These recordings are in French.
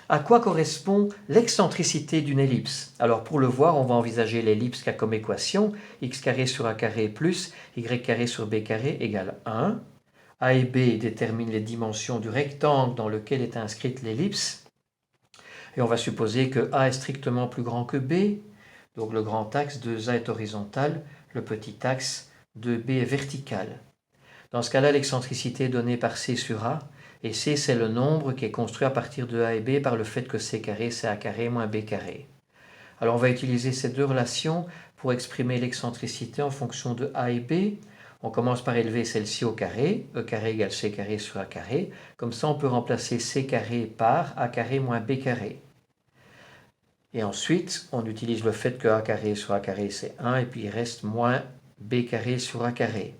À quoi correspond l'excentricité d'une ellipse? Alors pour le voir, on va envisager l'ellipse qui a comme équation x carré sur a carré plus y carré sur b carré égale 1. A et B déterminent les dimensions du rectangle dans lequel est inscrite l'ellipse. Et on va supposer que A est strictement plus grand que B. Donc le grand axe 2A est horizontal, le petit axe 2B est vertical. Dans ce cas-là, l'excentricité est donnée par C sur A. Et C, c'est le nombre qui est construit à partir de A et B par le fait que C carré, c'est A carré moins B carré. Alors on va utiliser ces deux relations pour exprimer l'excentricité en fonction de A et B. On commence par élever celle-ci au carré, E carré égale C carré sur A carré. Comme ça, on peut remplacer C carré par A carré moins B carré. Et ensuite, on utilise le fait que A carré sur A carré, c'est 1, et puis il reste moins B carré sur A carré.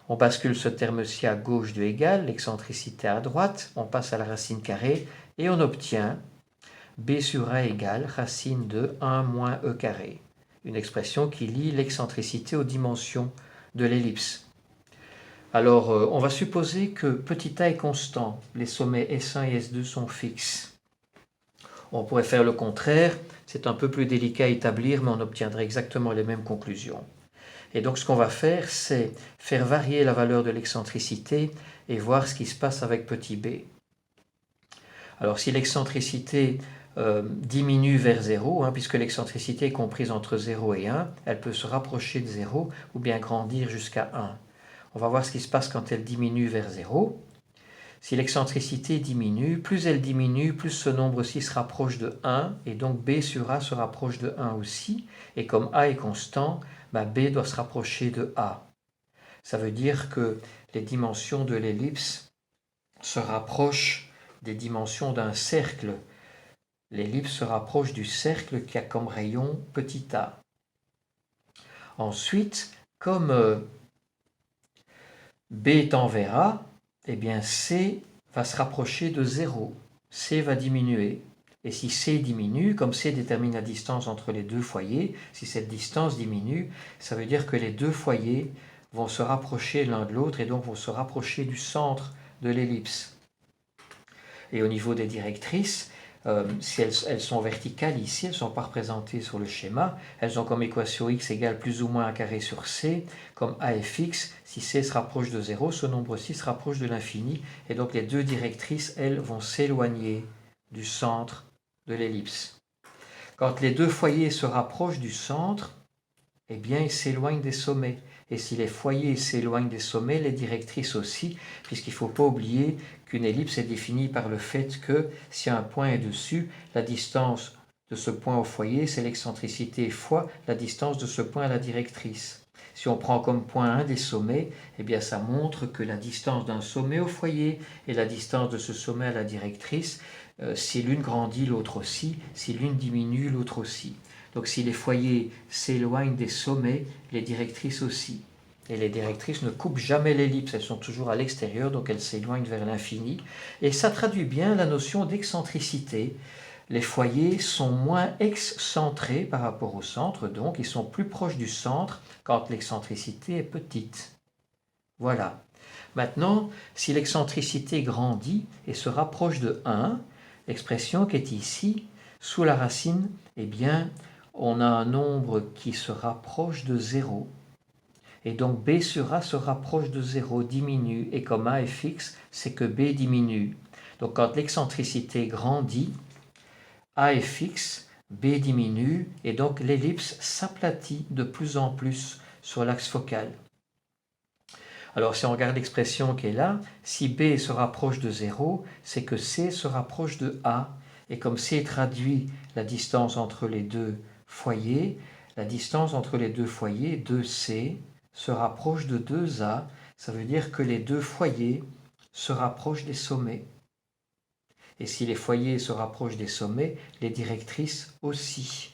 On bascule ce terme-ci à gauche de égal, l'excentricité à droite, on passe à la racine carrée, et on obtient B sur A égale racine de 1 moins E carré. Une expression qui lie l'excentricité aux dimensions de l'ellipse. Alors, on va supposer que petit a est constant, les sommets S1 et S2 sont fixes. On pourrait faire le contraire, c'est un peu plus délicat à établir, mais on obtiendrait exactement les mêmes conclusions. Et donc ce qu'on va faire, c'est faire varier la valeur de l'excentricité et voir ce qui se passe avec petit b. Alors si l'excentricité diminue vers 0, puisque l'excentricité est comprise entre 0 et 1, elle peut se rapprocher de 0 ou bien grandir jusqu'à 1. On va voir ce qui se passe quand elle diminue vers 0. Si l'excentricité diminue, plus elle diminue, plus ce nombre-ci se rapproche de 1, et donc B sur A se rapproche de 1 aussi, et comme A est constant, B doit se rapprocher de A. Ça veut dire que les dimensions de l'ellipse se rapprochent des dimensions d'un cercle. L'ellipse se rapproche du cercle qui a comme rayon petit a. Ensuite, comme B tend vers A, eh bien C va se rapprocher de 0. C va diminuer. Et si C diminue, comme C détermine la distance entre les deux foyers, si cette distance diminue, ça veut dire que les deux foyers vont se rapprocher l'un de l'autre et donc vont se rapprocher du centre de l'ellipse. Et au niveau des directrices, si elles sont verticales ici, elles ne sont pas représentées sur le schéma, elles ont comme équation x égale plus ou moins a carré sur c, comme a est fixe, si c se rapproche de 0, ce nombre-ci se rapproche de l'infini, et donc les deux directrices, elles, vont s'éloigner du centre de l'ellipse. Quand les deux foyers se rapprochent du centre, eh bien ils s'éloignent des sommets. Et si les foyers s'éloignent des sommets, les directrices aussi, puisqu'il ne faut pas oublier qu'une ellipse est définie par le fait que si un point est dessus, la distance de ce point au foyer, c'est l'excentricité fois la distance de ce point à la directrice. Si on prend comme point 1 des sommets, eh bien ça montre que la distance d'un sommet au foyer et la distance de ce sommet à la directrice, si l'une grandit, l'autre aussi, si l'une diminue, l'autre aussi. Donc si les foyers s'éloignent des sommets, les directrices aussi. Et les directrices ne coupent jamais l'ellipse, elles sont toujours à l'extérieur, donc elles s'éloignent vers l'infini. Et ça traduit bien la notion d'excentricité. Les foyers sont moins excentrés par rapport au centre, donc ils sont plus proches du centre quand l'excentricité est petite. Voilà. Maintenant, si l'excentricité grandit et se rapproche de 1, l'expression qui est ici, sous la racine, eh bien, on a un nombre qui se rapproche de 0. Et donc B sur A se rapproche de 0, diminue, et comme A est fixe, c'est que B diminue. Donc quand l'excentricité grandit, A est fixe, B diminue, et donc l'ellipse s'aplatit de plus en plus sur l'axe focal. Alors si on regarde l'expression qui est là, si B se rapproche de 0, c'est que C se rapproche de A. Et comme C traduit la distance entre les deux foyers, la distance entre les deux foyers, 2C, se rapproche de 2A. Ça veut dire que les deux foyers se rapprochent des sommets. Et si les foyers se rapprochent des sommets, les directrices aussi.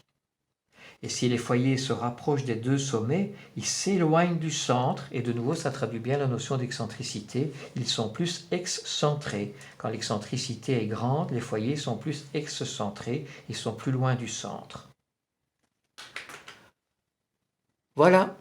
Et si les foyers se rapprochent des deux sommets, ils s'éloignent du centre, et de nouveau ça traduit bien la notion d'excentricité, ils sont plus excentrés. Quand l'excentricité est grande, les foyers sont plus excentrés, ils sont plus loin du centre. Voilà.